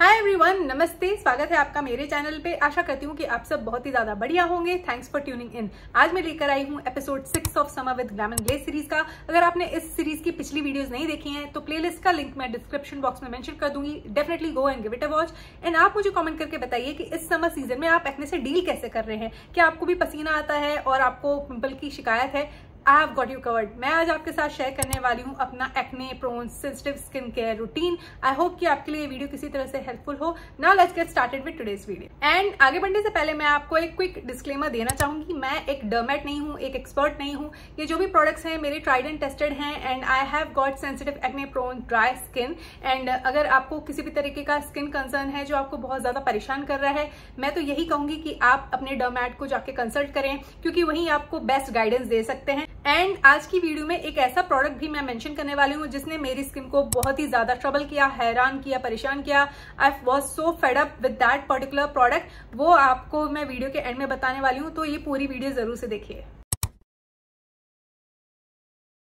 Hi everyone, नमस्ते। स्वागत है आपका मेरे चैनल पे। आशा करती हूँ कि आप सब बहुत ही ज्यादा बढ़िया होंगे। Thanks for tuning in. आज मैं लेकर आई हूँ episode 6 of summer with glam and glaze series का। अगर आपने इस सीरीज की पिछली वीडियोस नहीं देखी हैं तो प्लेलिस्ट का लिंक मैं डिस्क्रिप्शन बॉक्स में मेंशन कर दूंगी। Definitely go and give it a watch. And आप मुझे कमेंट करके बताइए कि इस समर सीजन में आप एक्ने से डील कैसे कर रहे हैं। क्या आपको भी पसीना आता है और आपको पिंपल की शिकायत है? I have got you covered। मैं आज आपके साथ शेयर करने वाली हूँ अपना acne prone sensitive skin care routine. I hope कि आपके लिए ये वीडियो किसी तरह से हेल्पफुल हो। Now let's get started with today's video. And आगे बढ़ने से पहले मैं आपको एक क्विक डिस्क्लेमर देना चाहूंगी। मैं एक डर्मेट नहीं हूँ, एक एक्सपर्ट नहीं हूँ। ये जो भी प्रोडक्ट्स हैं मेरे ट्राइड एंड टेस्टेड हैं and I have got sensitive acne prone dry skin. And अगर आपको किसी भी तरीके का स्किन कंसर्न है जो आपको बहुत ज्यादा परेशान कर रहा है, मैं तो यही कहूंगी कि आप अपने डर्मेट को जाके कंसल्ट करें, क्योंकि वही आपको बेस्ट गाइडेंस दे सकते हैं। एंड आज की वीडियो में एक ऐसा प्रोडक्ट भी मैं मेंशन करने वाली हूँ जिसने मेरी स्किन को बहुत ही ज्यादा ट्रबल किया, हैरान किया, परेशान किया। I was so fed up with that particular product. वो आपको मैं वीडियो के एंड में बताने वाली हूँ, तो ये पूरी वीडियो जरूर से देखिए।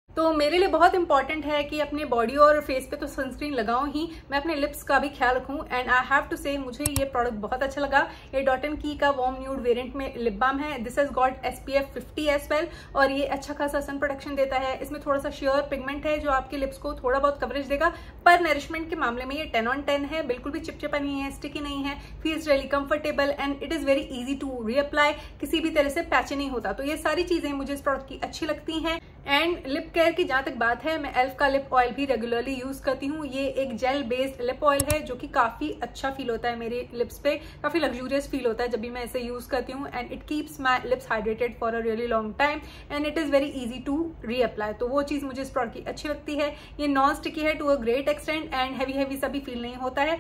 तो मेरे लिए बहुत इंपॉर्टेंट है कि अपने बॉडी और फेस पे तो सनस्क्रीन लगाऊं ही, मैं अपने लिप्स का भी ख्याल रखूं। एंड आई हैव टू से मुझे ये प्रोडक्ट बहुत अच्छा लगा। ये डॉट एंड की का वार्म न्यूड वेरिएंट में लिप बाम है। This has got SPF 50 as well और ये अच्छा खासा सन प्रोटेक्शन देता है। इसमें थोड़ा सा शेयर पिगमेंट है जो आपके लिप्स को थोड़ा बहुत कवरेज देगा, पर नरिशमेंट के मामले में ये 10 on 10 है। बिल्कुल भी चिपचिपा नहीं है, स्टिकी नहीं है, feels really comfortable and it is very easy to reapply. किसी भी तरह से पैच नहीं होता। तो ये सारी चीजें मुझे इस प्रोडक्ट की अच्छी लगती हैं। एंड लिप केयर की जहां तक बात है, मैं एल्फ का लिप ऑयल भी रेगुलरली यूज करती हूँ। ये एक जेल बेस्ड लिप ऑयल है जो कि काफी अच्छा फील होता है मेरे लिप्स पे, काफी लग्जूरियस फील होता है जब भी मैं इसे यूज करती हूँ। And it keeps my lips hydrated for a really long time and it is very easy to reapply. तो वो चीज मुझे इस प्रोडक्ट की अच्छी लगती है। ये नॉन स्टिकी है to a great extent and heavy सा भी फील नहीं होता है।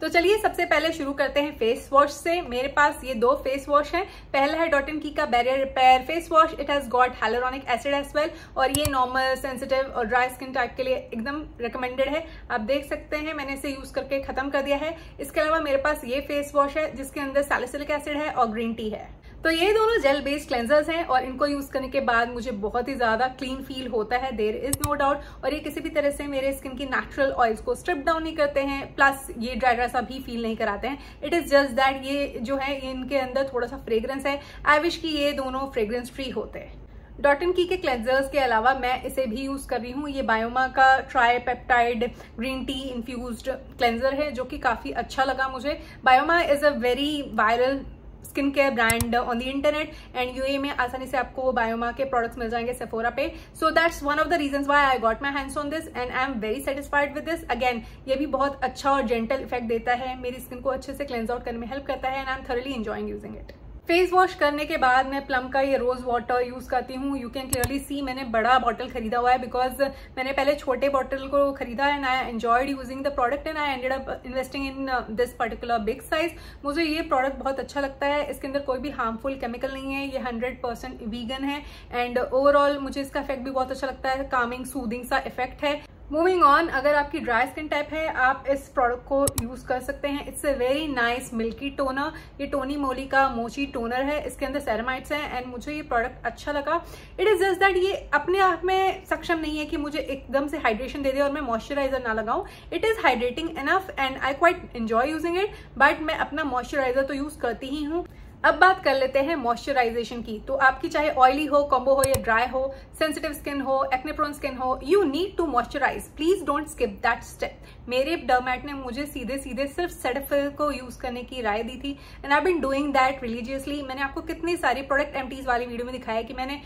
तो चलिए सबसे पहले शुरू करते हैं फेस वॉश से। मेरे पास ये दो फेस वॉश हैं। पहला है डॉट एंड की का barrier repair face wash. It has got hyaluronic acid as well और ये नॉर्मल, सेंसिटिव और ड्राई स्किन टाइप के लिए एकदम रिकमेंडेड है। आप देख सकते हैं मैंने इसे यूज करके खत्म कर दिया है। इसके अलावा मेरे पास ये फेस वॉश है जिसके अंदर सैलिसिलिक एसिड है और ग्रीन टी है। तो ये दोनों जेल बेस्ड क्लेंजर्स हैं और इनको यूज करने के बाद मुझे बहुत ही ज्यादा क्लीन फील होता है, देयर इज नो डाउट। और ये किसी भी तरह से मेरे स्किन की नेचुरल ऑयल्स को स्ट्रिप डाउन नहीं करते हैं, प्लस ये ड्राई सा भी फील नहीं कराते हैं। इट इज जस्ट दैट ये जो है इनके अंदर थोड़ा सा फ्रेग्रेंस है। आई विश कि ये दोनों फ्रेग्रेंस फ्री होते हैं। डॉट एंड की के क्लेंजर्स के अलावा मैं इसे भी यूज कर रही हूँ। ये बायोमा का tri peptide green tea infused cleanser है जो कि काफी अच्छा लगा मुझे। Bioma is a very viral skin care brand on the internet and UAE में आसानी से आपको बायोमा के प्रोडक्ट्स मिल जाएंगे सेफोरा पे। सो that's one of the reasons why I got my hands on this and I am very satisfied with this. Again ये भी बहुत अच्छा और जेंटल इफेक्ट देता है, मेरी स्किन को अच्छे से क्लेंज आउट करने में हेल्प करता है and I M thoroughly enjoying using it. Face wash करने के बाद मैं प्लम का ये रोज वाटर यूज करती हूँ। यू कैन क्लियरली सी मैंने बड़ा बॉटल खरीदा हुआ है बिकॉज मैंने पहले छोटे बॉटल को खरीदा and I enjoyed using the product and I ended up investing in this particular big size. मुझे ये प्रोडक्ट बहुत अच्छा लगता है। इसके अंदर कोई भी हार्मफुल केमिकल नहीं है। ये 100% वीगन है एंड ओवरऑल मुझे इसका इफेक्ट भी बहुत अच्छा लगता है। कामिंग सूदिंग सा इफेक्ट है। मूविंग ऑन, अगर आपकी ड्राई स्किन टाइप है आप इस प्रोडक्ट को यूज कर सकते हैं। It's a very nice milky toner. ये टोनी मोली का मोची टोनर है। इसके अंदर सेरामाइड्स हैं एंड मुझे ये प्रोडक्ट अच्छा लगा। इट इज जस्ट दैट ये अपने आप में सक्षम नहीं है कि मुझे एकदम से हाइड्रेशन दे दे और मैं मॉइस्चराइजर ना लगाऊं। It is hydrating enough and I quite enjoy using it, but मैं अपना मॉइस्चराइजर तो यूज करती ही हूँ। अब बात कर लेते हैं मॉइस्चराइजेशन की। तो आपकी चाहे ऑयली हो, कॉम्बो हो या ड्राई हो, सेंसिटिव स्किन हो, एक्ने प्रोन स्किन हो, you need to moisturise. Please don't skip that step. मेरे डर्मेट ने मुझे सीधे सीधे सिर्फ सेटाफिल को यूज करने की राय दी थी and I been doing that religiously. मैंने आपको कितनी सारी प्रोडक्ट एम्प्टीज वाली वीडियो में दिखाया है कि मैंने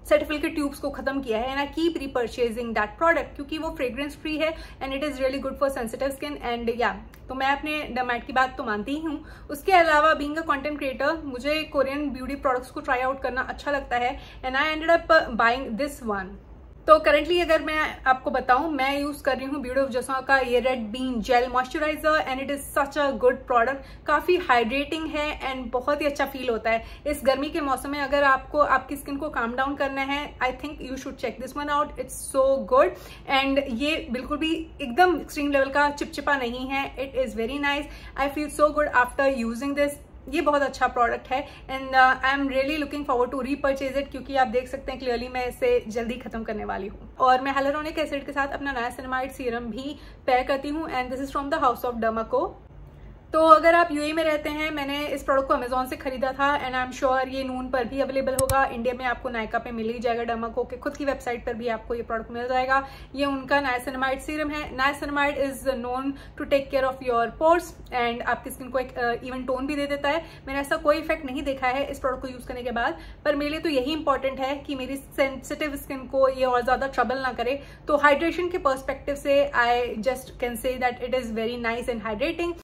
सेटाफिल के ट्यूब्स को खत्म किया है and I keep repurchasing that product क्योंकि वो फ्रेग्रेंस फ्री है and it is really good for sensitive skin and या तो मैं अपने डर्मेट की बात तो मानती ही हूँ। उसके अलावा बीइंग अ कंटेंट क्रिएटर मुझे कोरियन ब्यूटी प्रोडक्ट्स को ट्राई आउट करना अच्छा लगता है and I ended up buying this one. तो करंटली अगर मैं आपको बताऊं, मैं यूज कर रही हूँ ब्यूटी ऑफ जसवा का ये red bean gel moisturiser and it is such a good product. काफी हाइड्रेटिंग है एंड बहुत ही अच्छा फील होता है इस गर्मी के मौसम में। अगर आपको आपकी स्किन को काम डाउन करना है, I think you should check this one out. It's so good and ये बिल्कुल भी एकदम एक्सट्रीम लेवल का चिपचिपा नहीं है। It is very nice. I feel so good after using this. ये बहुत अच्छा प्रोडक्ट है and I am really looking forward to repurchase it, क्योंकि आप देख सकते हैं क्लियरली मैं इसे जल्दी खत्म करने वाली हूँ। और मैं हाइलुरोनिक एसिड के साथ अपना नाइसिनामाइड सीरम भी पेयर करती हूँ and this is from the house of Dermaco. तो अगर आप यूएई में रहते हैं, मैंने इस प्रोडक्ट को अमेजोन से खरीदा था एंड आई एम श्योर ये नून पर भी अवेलेबल होगा। इंडिया में आपको नायका पे मिल ही जाएगा, डर्माको के खुद की वेबसाइट पर भी आपको ये प्रोडक्ट मिल जाएगा। ये उनका नाइसिनामाइड सीरम है। Niacinamide is known to take care of your pores and आपकी स्किन को एक इवन टोन भी दे देता है। मैंने ऐसा कोई इफेक्ट नहीं देखा है इस प्रोडक्ट को यूज करने के बाद, पर मेरे लिए तो यही इंपॉर्टेंट है कि मेरी सेंसिटिव स्किन को ये और ज्यादा ट्रबल ना करे। तो हाइड्रेशन के पर्सपेक्टिव से I just can say that it is very nice and hydrating.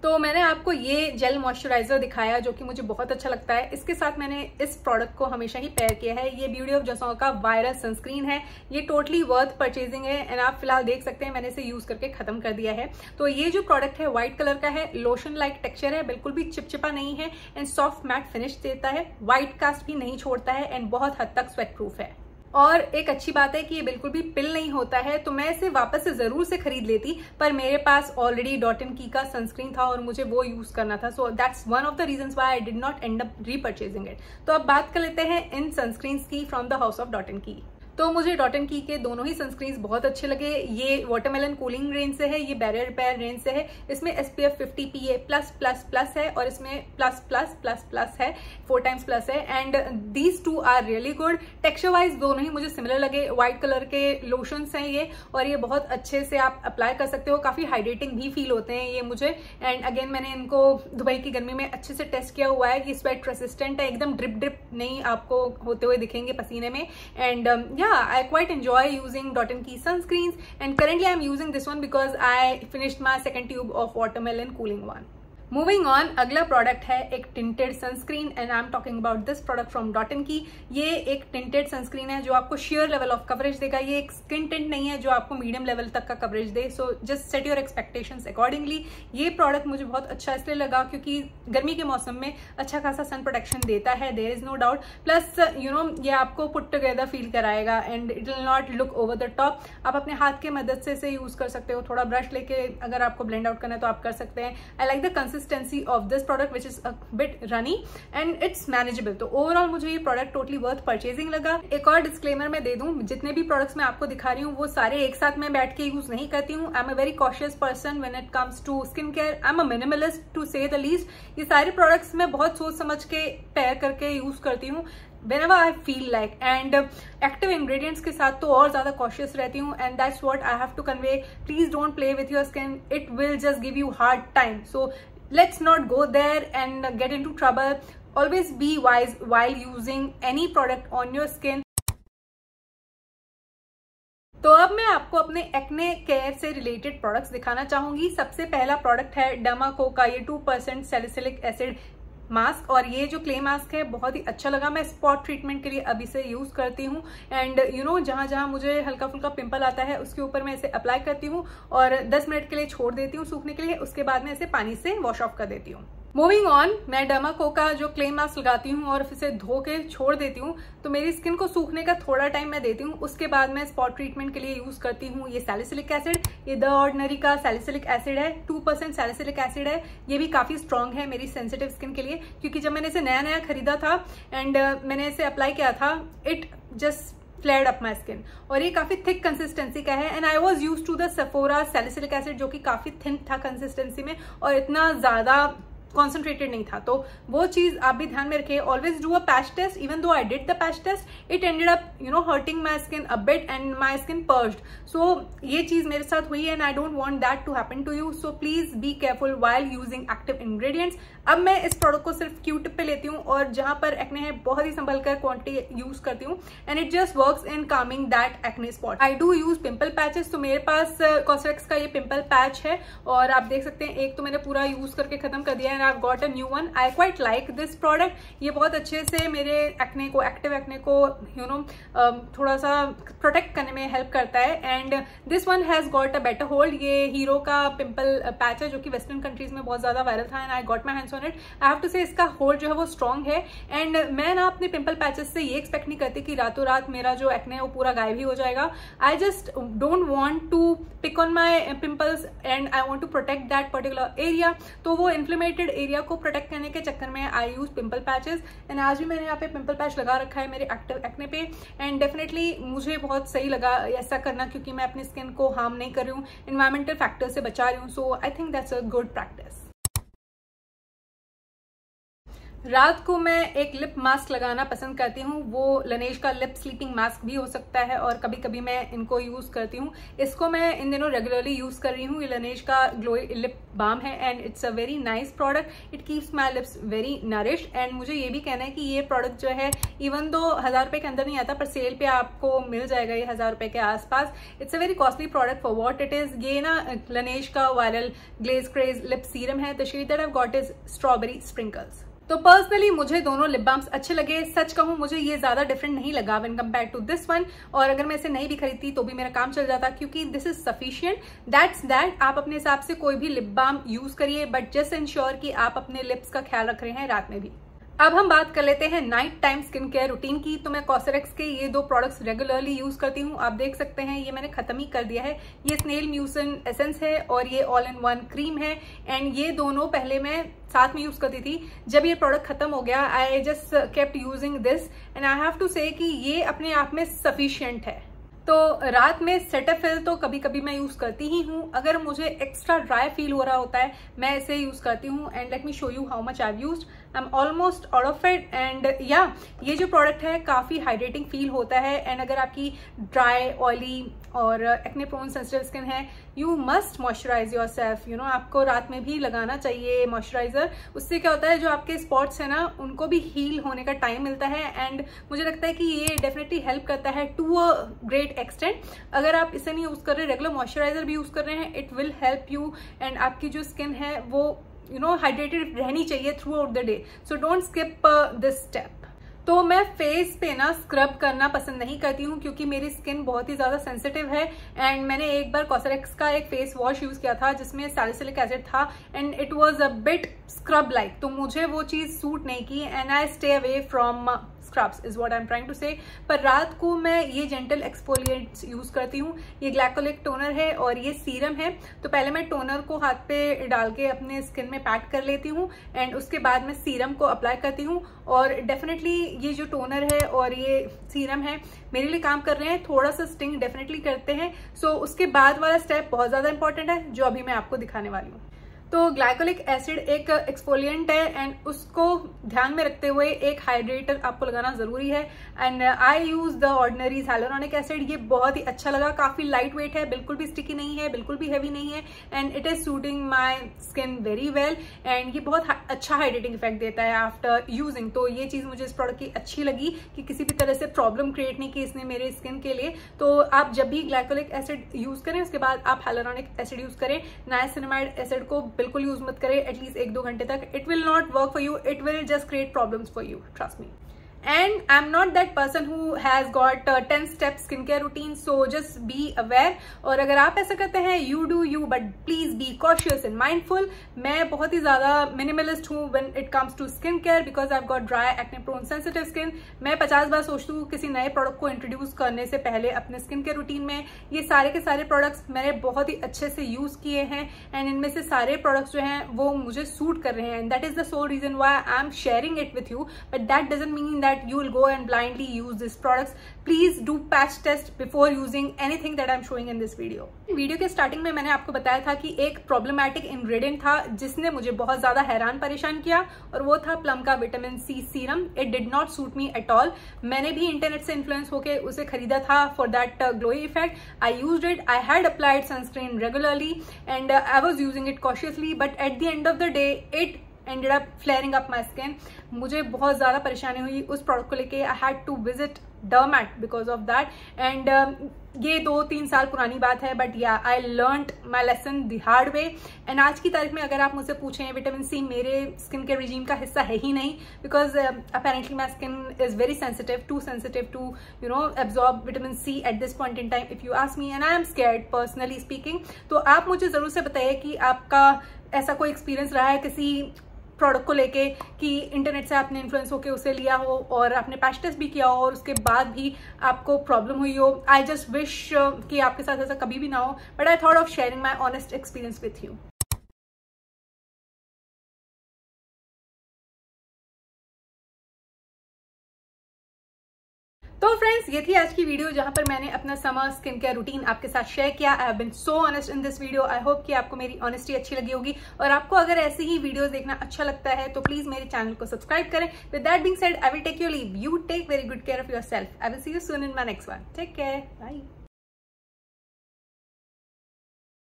तो मैंने आपको ये जेल मॉइस्चराइजर दिखाया जो कि मुझे बहुत अच्छा लगता है। इसके साथ मैंने इस प्रोडक्ट को हमेशा ही पेयर किया है। ये ब्यूटी ऑफ जॉनसन का वायरस सनस्क्रीन है। ये टोटली वर्थ परचेजिंग है एंड आप फिलहाल देख सकते हैं मैंने इसे यूज करके खत्म कर दिया है। तो ये जो प्रोडक्ट है व्हाइट कलर का है, लोशन लाइक टेक्सचर है, बिल्कुल भी चिपचिपा नहीं है एंड सॉफ्ट मैट फिनिश देता है, व्हाइट कास्ट भी नहीं छोड़ता है एंड बहुत हद तक स्वेट प्रूफ है। और एक अच्छी बात है कि ये बिल्कुल भी पिल नहीं होता है, तो मैं इसे वापस से जरूर से खरीद लेती, पर मेरे पास ऑलरेडी डॉट एंड की का सनस्क्रीन था और मुझे वो यूज करना था। So that's one of the reasons why I did not end up repurchasing it. तो अब बात कर लेते हैं इन सनस्क्रीन्स की from the house of Dot and Key. तो मुझे डॉट एंड की के दोनों ही सनस्क्रीन्स बहुत अच्छे लगे। ये वाटरमेलन कूलिंग रेंज से है, ये बैरियर रिपेयर रेंज से है। इसमें SPF 50 PA+++ है और इसमें ++++ है, 4 टाइम्स प्लस है and these two are really good. Texture wise दोनों ही मुझे सिमिलर लगे। व्हाइट कलर के लोशंस हैं ये और ये बहुत अच्छे से आप अप्लाई कर सकते हो, काफी हाइड्रेटिंग भी फील होते हैं ये मुझे। एंड अगेन मैंने इनको दुबई की गर्मी में अच्छे से टेस्ट किया हुआ है कि स्वेट रेसिस्टेंट है, एकदम ड्रिप नहीं आपको होते हुए दिखेंगे पसीने में। And I quite enjoy using Dot & Key sunscreens and currently I'm using this one because I finished my second tube of watermelon cooling one. Moving on, अगला प्रोडक्ट है एक tinted sunscreen and I am talking about this product from dot and की। ये एक tinted sunscreen है जो आपको share level of coverage देगा। ये एक स्किन टिंट नहीं है जो आपको मीडियम लेवल तक का coverage they. So just set your expectations accordingly. ये प्रोडक्ट मुझे बहुत अच्छा इसलिए लगा क्योंकि गर्मी के मौसम में अच्छा खासा सन प्रोटेक्शन देता है, there is no doubt. Plus ये आपको पुट टुगेदर फील कराएगा and it will not look over the top. आप अपने हाथ की मदद से इसे यूज कर सकते हो, थोड़ा ब्रश लेके अगर आपको ब्लेंड आउट करना है तो आप कर सकते हैं। I like the consistency of this product which is a bit runny and it's manageable. तो ओवरऑल मुझे ये प्रोडक्ट टोटली वर्थ परचेजिंग लगा। एक और डिस्क्लेमर मैं दे दूं, जितने भी प्रोडक्ट्स मैं आपको दिखा रही हूँ वो सारे एक साथ मैं बैठ के यूज नहीं करती हूँ। I am a very cautious person when it comes to skin care. I am a minimalist to say the least. ये सारे प्रोडक्ट्स मैं बहुत सोच समझ के पेयर करके यूज करती हूँ whenever I feel like, and active ingredients के साथ तो और ज्यादा cautious रहती हूँ and that's what I have to convey. Please don't play with your skin, it will just give you hard time. So let's not go there and get into trouble. Always be wise while using any product on your skin. तो अब मैं आपको अपने acne care से related products दिखाना चाहूंगी। सबसे पहला प्रोडक्ट है डर्माको का ये 2% सैलिसिलिक एसिड मास्क और ये जो क्ले मास्क है बहुत ही अच्छा लगा। मैं स्पॉट ट्रीटमेंट के लिए अब इसे यूज करती हूँ एंड जहां जहां मुझे हल्का फुल्का पिंपल आता है उसके ऊपर मैं इसे अप्लाई करती हूँ और 10 मिनट के लिए छोड़ देती हूँ सूखने के लिए। उसके बाद मैं इसे पानी से वॉश ऑफ कर देती हूँ। मूविंग ऑन, मैं डर्माको का जो क्ले मास्क लगाती हूँ और इसे धो के छोड़ देती हूँ तो मेरी स्किन को सूखने का थोड़ा टाइम मैं देती हूँ। उसके बाद मैं स्पॉट ट्रीटमेंट के लिए यूज करती हूँ ये सैलिसिलिक एसिड। ये द ऑर्डिनरी का सैलिसिलिक एसिड है, 2% सैलिसिलिक एसिड है। ये भी काफी स्ट्रॉन्ग है मेरी सेंसिटिव स्किन के लिए क्योंकि जब मैंने इसे नया नया खरीदा था एंड मैंने इसे अप्लाई किया था, it just flared up my skin और ये काफी थिक कंसिस्टेंसी का है and I was use to the Sephora salicylic acid जो कि काफी थिन था कंसिस्टेंसी में और इतना ज्यादा कॉन्सेंट्रेटेड नहीं था। तो वो चीज आप भी ध्यान में रखिए। Always do a patch test. Even though I did the patch test, it ended up hurting my skin a bit and my skin purged. So ये चीज मेरे साथ हुई and I don't want that to happen to you. So please be careful while using active ingredients. अब मैं इस product को सिर्फ क्यू टिप पे लेती हूँ और जहां पर एक्ने है बहुत ही संभल कर क्वांटिटी यूज करती हूँ and it just works in Kameng that acne spot. I do use pimple patches. तो मेरे पास कॉस्मेटिक्स का ये पिंपल पैच है और आप देख सकते हैं एक तो मैंने पूरा यूज करके खत्म कर दिया है and I got a new one. I quite like this product. ये बहुत अच्छे से मेरे एक्ने को, एक्टिव एक्ने को थोड़ा सा प्रोटेक्ट करने में हेल्प करता है. And this one has got a better hold. ये हीरो का पिंपल पैच है जो कि वेस्टर्न कंट्रीज में बहुत ज्यादा वायरल था and I got my hands on it. I have to say इसका होल्ड जो है वो स्ट्रॉन्ग है. एंड मैं ना अपने पिंपल पैचेस से ये एक्सपेक्ट नहीं करती कि रातों रात मेरा जो एक्ने है वो पूरा गायब ही हो जाएगा. I just don't want to pick on my pimples and I want to protect that particular area. तो वो इन्फ्लेमेटेड एरिया को प्रोटेक्ट करने के चक्कर में आई यूज पिंपल पैचेस. एंड आज भी मैंने यहाँ पे पिंपल पैच लगा रखा है मेरे एक्टिव एक्ने पे. एंड डेफिनेटली मुझे बहुत सही लगा ऐसा करना क्योंकि मैं अपनी स्किन को हार्म नहीं कर रही हूँ, एनवायरमेंटल फैक्टर से बचा रही हूँ. So I think that's a good practice. रात को मैं एक लिप मास्क लगाना पसंद करती हूँ. वो लनेज का लिप स्लीपिंग मास्क भी हो सकता है और कभी कभी मैं इनको यूज करती हूँ. इसको मैं इन दिनों रेगुलरली यूज कर रही हूँ. ये लनेज का ग्लोई लिप बाम है and it's a very nice product. It keeps my lips very nourished. And मुझे ये भी कहना है कि ये प्रोडक्ट जो है इवन दो 1000 रुपए के अंदर नहीं आता पर सेल पे आपको मिल जाएगा ये 1000 रुपए के आसपास. It's a very costly product for what it is. ये ना लनेज का viral glaze craze lip serum है. The shade that I have got is strawberry sprinkles. तो पर्सनली मुझे दोनों लिप बाम्स अच्छे लगे. सच कहूं मुझे ये ज्यादा डिफरेंट नहीं लगा when compare to this one. और अगर मैं इसे नहीं भी खरीदती तो भी मेरा काम चल जाता क्योंकि this is sufficient. That's that. आप अपने हिसाब से कोई भी लिप बाम यूज करिए बट जस्ट इंश्योर कि आप अपने लिप्स का ख्याल रख रहे हैं रात में भी. अब हम बात कर लेते हैं night time skin care routine की. तो मैं कॉस्रेक्स के ये 2 प्रोडक्ट्स रेगुलरली यूज करती हूँ. आप देख सकते हैं ये मैंने खत्म ही कर दिया है. ये स्नेल म्यूसिन एसेंस है और ये ऑल इन वन क्रीम है. एंड ये दोनों पहले मैं साथ में यूज करती थी. जब ये प्रोडक्ट खत्म हो गया I just kept using this and I have to say कि ये अपने आप में सफिशिएंट है. तो रात में सेटाफिल तो कभी कभी मैं यूज करती ही हूँ. अगर मुझे एक्स्ट्रा ड्राई फील हो रहा होता है मैं इसे यूज करती हूँ. And let me show you how much I have used. I am almost out of it. And या ये जो प्रोडक्ट है काफी हाइड्रेटिंग फील होता है. एंड अगर आपकी ड्राई, ऑयली और एक्ने प्रोन सेंसिटिव स्किन है you must moisturise yourself. You know आपको रात में भी लगाना चाहिए मॉइस्चराइजर. उससे क्या होता है जो आपके स्पॉट्स है ना उनको भी हील होने का टाइम मिलता है. एंड मुझे लगता है कि ये डेफिनेटली हेल्प करता है टू अ ग्रेट एक्सटेंट. अगर आप इसे नहीं यूज कर रहे, रेगुलर मॉइस्चराइजर भी यूज कर रहे हैं, it will help you. And आपकी जो स्किन है वो हाइड्रेटेड रहनी चाहिए through out the day. So don't skip this step. तो मैं फेस पे ना स्क्रब करना पसंद नहीं करती हूँ क्योंकि मेरी स्किन बहुत ही ज्यादा सेंसिटिव है. एंड मैंने एक बार कॉस्रेक्स का एक फेस वॉश यूज किया था जिसमें सैलिसिलिक एसिड था and it was a bit scrub like. तो मुझे वो चीज सूट नहीं की and I stay away from scrubs is what I am trying to say. पर रात को मैं ये जेंटल एक्सफोलिएंट्स यूज करती हूँ. ये ग्लाइकोलिक टोनर है और ये सीरम है. तो पहले मैं टोनर को हाथ पे डाल के अपने स्किन में पैक कर लेती हूँ एंड उसके बाद मैं सीरम को अप्लाई करती हूँ. और डेफिनेटली ये जो टोनर है और ये सीरम है मेरे लिए काम कर रहे हैं. थोड़ा सा स्टिंग डेफिनेटली करते हैं. सो उसके बाद वाला स्टेप बहुत ज्यादा इंपॉर्टेंट है जो अभी मैं आपको दिखाने वाली हूँ. तो ग्लाइकोलिक एसिड एक एक्सफोलिएंट है एंड उसको ध्यान में रखते हुए एक हाइड्रेटर आपको लगाना जरूरी है. And I use the ordinary hyaluronic acid. ये बहुत ही अच्छा लगा. काफी लाइट वेट है, बिल्कुल भी स्टिकी नहीं है, बिल्कुल भी हैवी नहीं है. And it is suiting my skin very well. And ये बहुत अच्छा हाइड्रेटिंग इफेक्ट देता है आफ्टर यूजिंग. तो ये चीज मुझे इस प्रोडक्ट की अच्छी लगी कि किसी भी तरह से प्रॉब्लम क्रिएट नहीं की इसने मेरे स्किन के लिए. तो आप जब भी ग्लाइकोलिक एसिड यूज करें उसके बाद आप हाइलुरोनिक एसिड यूज करें. नाइसिनामाइड एसिड को बिल्कुल यूज मत करें एटलीस्ट 1-2 घंटे तक. It will not work for you. It will just create problems for you, trust me. And I'm not that person who has got 10-step skincare routine, so just be aware. और अगर आप ऐसा करते हैं you do you, but please be cautious and mindful. मैं बहुत ही ज्यादा minimalist हूँ when it comes to skincare because I've got dry, acne prone, sensitive skin. मैं 50 बार सोचती हूँ किसी नए प्रोडक्ट को इंट्रोड्यूस करने से पहले अपने स्किन केयर रूटीन में. ये सारे के सारे प्रोडक्ट्स मैंने बहुत ही अच्छे से यूज किए हैं एंड इनमें से सारे प्रोडक्ट्स जो हैं वो मुझे सूट कर रहे हैं. And that is the sole reason why I am sharing it with you. But that doesn't mean that you will go and blindly use these products. Please do patch test before using anything that I'm showing in this video. Video के starting में मैंने आपको बताया था कि एक problematic ingredient था जिसने मुझे बहुत ज्यादा हैरान परेशान किया और वो था प्लम का vitamin C serum. It did not suit me at all. मैंने भी इंटरनेट से इन्फ्लुएंस होकर उसे खरीदा था for that glowy effect. I used it. I had applied sunscreen regularly and I was using it cautiously. But at the end of the day it ended up flaring up my skin. मुझे बहुत ज्यादा परेशानी हुई उस product को लेके. I had to visit dermat because of that. And ये 2-3 साल पुरानी बात है, but yeah I learned my lesson the hard way. And आज की तारीख में अगर आप मुझसे पूछें, विटामिन सी मेरे स्किन केयर रिजीम का हिस्सा है ही नहीं, because apparently my skin is very sensitive to absorb vitamin C at this point in time if you ask me, and I am scared personally speaking. तो आप मुझे जरूर से बताइए कि आपका ऐसा कोई एक्सपीरियंस रहा है किसी प्रोडक्ट को लेके कि इंटरनेट से आपने इन्फ्लुएंस होकर उसे लिया हो और आपने पैच टेस्ट भी किया हो और उसके बाद भी आपको प्रॉब्लम हुई हो। आई जस्ट विश कि आपके साथ ऐसा कभी भी ना हो, but I thought of sharing my honest experience with you. तो फ्रेंड्स, ये थी आज की वीडियो जहां पर मैंने अपना समर स्किन केयर रूटीन आपके साथ शेयर किया। I have been so honest in this video. I hope कि आपको मेरी ऑनेस्टी अच्छी लगी होगी, और आपको अगर ऐसी ही वीडियोस देखना अच्छा लगता है तो प्लीज मेरे चैनल को सब्सक्राइब करें। With that being said, I will take your leave. You take very good care of yourself. I will see you soon in my next one. Take care, bye.